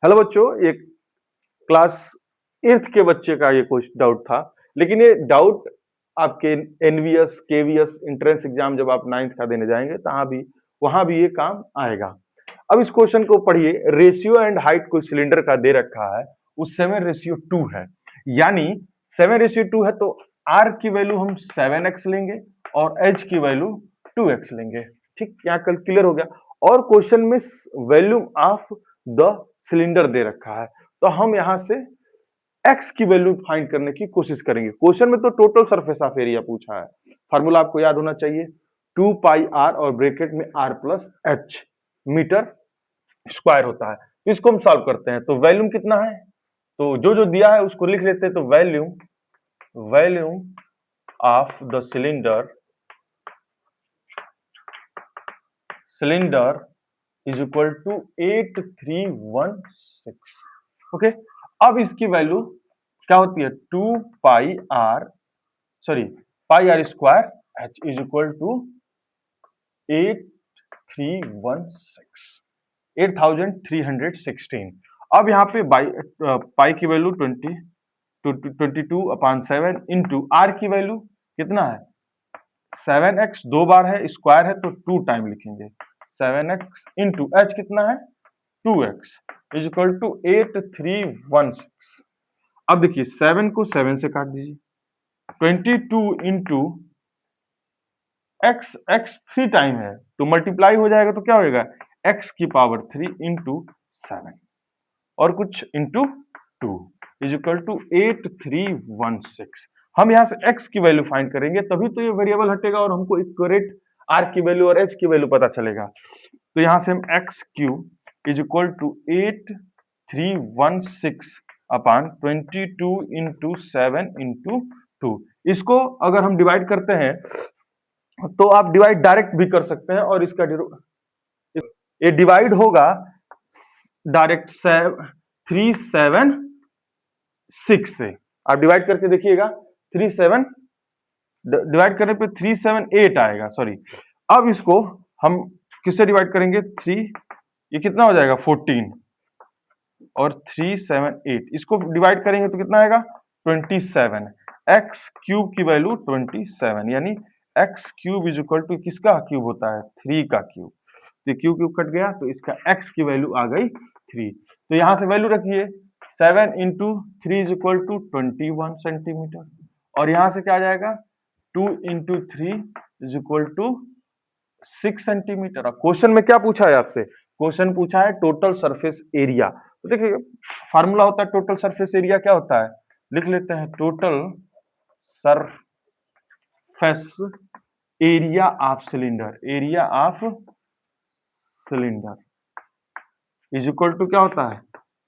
Hello बच्चों, ये class 8th के बच्चे का ये कुछ डाउट था, लेकिन ये डाउट आपके एनवीएस, केवीएस एंट्रेंस एग्जाम जब आप 9th का देने जाएंगे वहां भी ये काम आएगा। अब इस क्वेश्चन को पढ़िए। रेशियो एंड हाइट कोई सिलेंडर का दे रखा है, उस 7:2 है, यानी 7:2 है तो आर की वैल्यू हम 7x लेंगे और एच की वैल्यू 2x लेंगे। ठीक, यहाँ कल क्लियर हो गया। और क्वेश्चन में वैल्यूम ऑफ द सिलेंडर दे रखा है, तो हम यहां से x की वैल्यू फाइंड करने की कोशिश करेंगे। क्वेश्चन में तो टोटल सरफेस ऑफ एरिया पूछा है, फार्मूला आपको याद होना चाहिए 2 पाई r और ब्रैकेट में r plus h metre square होता है। तो इसको हम सॉल्व करते हैं, तो वैल्यूम कितना है, तो जो जो दिया है उसको लिख लेते हैं। तो volume of the cylinder is equal to 8316। Okay, अब इसकी वैल्यू क्या होती है, 2 pi r square h is equal to 8316। अब यहाँ पे पाई की वैल्यू 22/7 इंटू आर की वैल्यू कितना है 7x, 2 बार है, स्क्वायर है तो 2 टाइम लिखेंगे। 7x इंटू एच कितना है 2x इज इक्वल टू 8316। अब देखिए 7 को 7 से काट दीजिए, 22 इंटू x 3 टाइम है तो मल्टीप्लाई हो जाएगा, तो क्या होगा x की पावर 3 इंटू 7 और कुछ इंटू 2 इज इक्वल टू 8316। हम यहां से x की वैल्यू फाइंड करेंगे, तभी तो ये वेरिएबल हटेगा और हमको इक्वेट r की वैल्यू और h की वैल्यू पता चलेगा। तो यहां से हम x cube is equal to 8316 upon 22 into 7 into 2। इसको अगर हम डिवाइड करते हैं तो आप डिवाइड डायरेक्ट भी कर सकते हैं, और इसका ये डिवाइड होगा डायरेक्ट 376 से। आप डिवाइड करके देखिएगा, 37 डिवाइड करने पे 378 आएगा, सॉरी। अब इसको हम किससे डिवाइड करेंगे, 3, ये कितना हो जाएगा 14 और 378, इसको डिवाइड करेंगे तो कितना आएगा 27। एक्स क्यूब की वैल्यू 27, यानी x cube is equal to किसका क्यूब होता है 3 का क्यूब। तो क्यूब क्यूब कट गया, तो इसका एक्स की वैल्यू आ गई 3। तो यहां से वैल्यू रखिए 7 into 3 is equal to 21 centimetre, और यहां से क्या आ जाएगा 2 into 3 is equal to 6 centimetre. Question में क्या पूछा है आपसे, क्वेश्चन पूछा है टोटल सरफेस एरिया। तो देखिए फार्मूला होता है टोटल सरफेस एरिया, क्या होता है लिख लेते हैं, total surface area of cylinder is equal to क्या होता है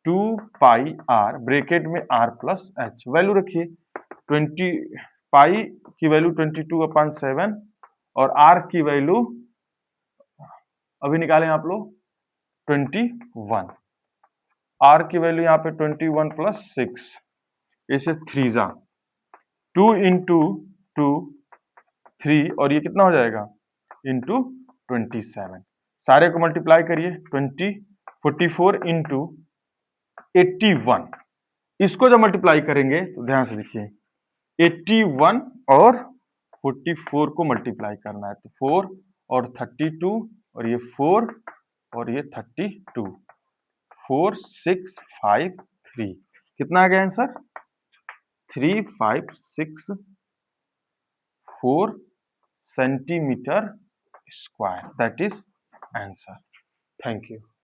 2 पाई आर ब्रैकेट में r प्लस एच। वैल्यू रखिए 20 पाई की वैल्यू 22/7 और r की वैल्यू अभी निकालें आप लोग 21। r की वैल्यू यहाँ पे 21 प्लस 6, इसे 3 2 इंटू 2 3, और ये कितना हो जाएगा इंटू 27। सारे को मल्टीप्लाई करिए 44 इंटू 81। इसको जब मल्टीप्लाई करेंगे तो ध्यान से देखिए 81 और 44 को मल्टीप्लाई करना है, तो 4 और 32 और ये 4 और ये 32, 4653। कितना आ गया answer 3564 centimetre square, that is answer. Thank you.